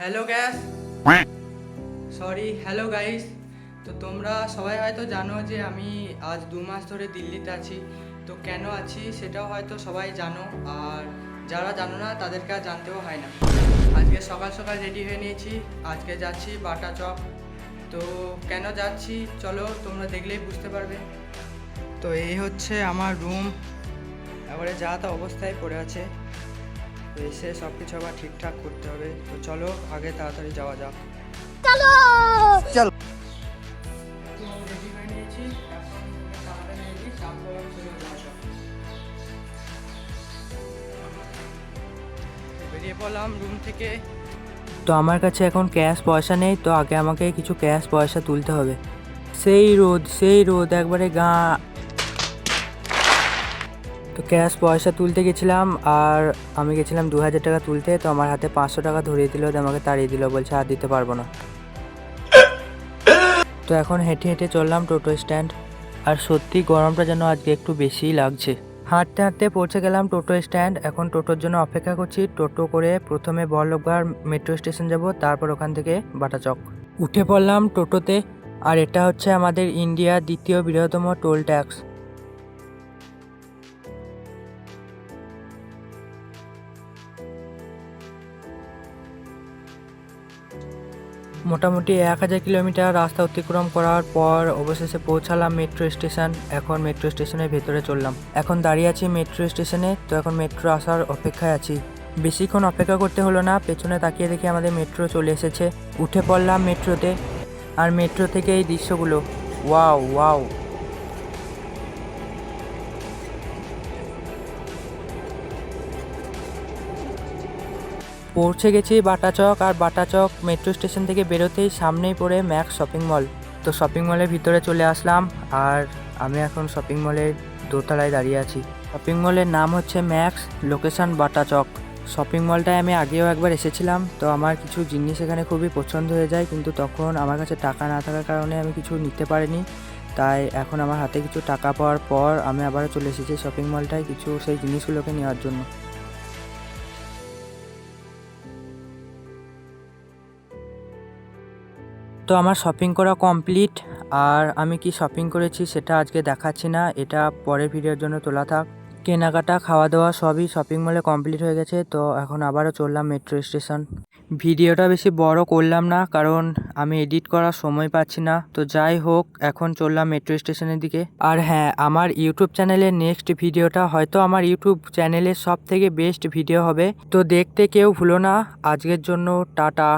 Hello gas hello guys. তো তোমরা সবাই হয়তো জানো যে আমি আজ 2 মাস ধরে দিল্লিতে আছি। তো কেন আছি সেটাও হয়তো সবাই জানো, আর যারা জানো না তাদেরকে আর জানতেও হয় না। আজকে সকাল সকাল রেডি হয়ে নিয়েছি, আজকে যাচ্ছি বাটা চক। তো কেন যাচ্ছি চলো তোমরা দেখলেই বুঝতে পারবে। তো এই হচ্ছে আমার রুম, এবারে যা তা অবস্থায় পড়ে আছে। তো এসে সব কিছু আবার ঠিকঠাক করতে হবে। তো চলো আগে তাড়াতাড়ি যাওয়া যাক। চলো চলো। তো রেডি হয়ে নিয়েছি, এখন তাড়াতাড়ি রেডি, তারপর চলে যাওয়া যাক। বেরিয়ে পড়লাম রুম থেকে। তো আমার কাছে এখন ক্যাশ পয়সা নেই, তো আগে আমাকে কিছু ক্যাশ পয়সা তুলতে হবে। সেই রোদ একবারে গা। তো ক্যাশ পয়সা তুলতে গেছিলাম, আর আমি গেছিলাম 2000 টাকা তুলতে। তো আমার হাতে 500 টাকা ধরিয়ে দিল, দিয়ে আমাকে তাড়িয়ে দিল, বলছে আর দিতে পারবো না। তো এখন হেঁটে হেঁটে চললাম টোটো স্ট্যান্ড। আর সত্যি গরমটা যেন আজকে একটু বেশিই লাগছে। হাঁটতে হাঁটতে পৌঁছে গেলাম টোটো স্ট্যান্ড, এখন টোটোর জন্য অপেক্ষা করছি। টোটো করে প্রথমে বল্লভগড় মেট্রো স্টেশন যাব, তারপর ওখান থেকে বাটাচক। উঠে পড়লাম টোটোতে। আর এটা হচ্ছে আমাদের ইন্ডিয়ার দ্বিতীয় বৃহত্তম টোল ট্যাক্স। মোটামুটি 1000 কিলোমিটার রাস্তা অতিক্রম করার পর অবশেষে পৌঁছালাম মেট্রো স্টেশন। এখন মেট্রো স্টেশনের ভেতরে চললাম, এখন দাঁড়িয়ে আছি মেট্রো স্টেশনে। তো এখন মেট্রো আসার অপেক্ষায় আছি। বেশিক্ষণ অপেক্ষা করতে হলো না, পেছনে তাকিয়ে দেখি আমাদের মেট্রো চলে এসেছে। উঠে পড়লাম মেট্রোতে, আর মেট্রো থেকে এই দৃশ্যগুলো, ওয়াও ওয়াও। পৌঁছে গেছি বাটাচক। আর বাটাচক মেট্রো স্টেশন থেকে বেরোতেই সামনেই পড়ে ম্যাক্স শপিং মল। তো শপিং মলের ভিতরে চলে আসলাম, আর আমি এখন শপিং মলের দোতলায় দাঁড়িয়ে আছি। শপিং মলের নাম হচ্ছে ম্যাক্স, লোকেশন বাটাচক। শপিং মলটায় আমি আগেও একবার এসেছিলাম, তো আমার কিছু জিনিস এখানে খুবই পছন্দ হয়ে যায়, কিন্তু তখন আমার কাছে টাকা না থাকার কারণে আমি কিছু নিতে পারিনি। তাই এখন আমার হাতে কিছু টাকা পাওয়ার পর আমি আবারও চলে এসেছি শপিং মলটায় কিছু সেই জিনিসগুলোকে নেওয়ার জন্য। তো আমার শপিং করা কমপ্লিট, আর আমি কি শপিং করেছি সেটা আজকে দেখাচ্ছি না, এটা পরের ভিডিওর জন্য তোলা থাক। কেনাকাটা খাওয়া দাওয়া সবই শপিং মলে কমপ্লিট হয়ে গেছে। তো এখন আবারও চললাম মেট্রো স্টেশন। ভিডিওটা বেশি বড় করলাম না, কারণ আমি এডিট করার সময় পাচ্ছি না। তো যাই হোক, এখন চললাম মেট্রো স্টেশনের দিকে। আর হ্যাঁ, আমার ইউটিউব চ্যানেলের নেক্সট ভিডিওটা হয়তো আমার ইউটিউব চ্যানেলের সব থেকে বেস্ট ভিডিও হবে। তো দেখতে কেউ ভুলো না। আজকের জন্য টাটা।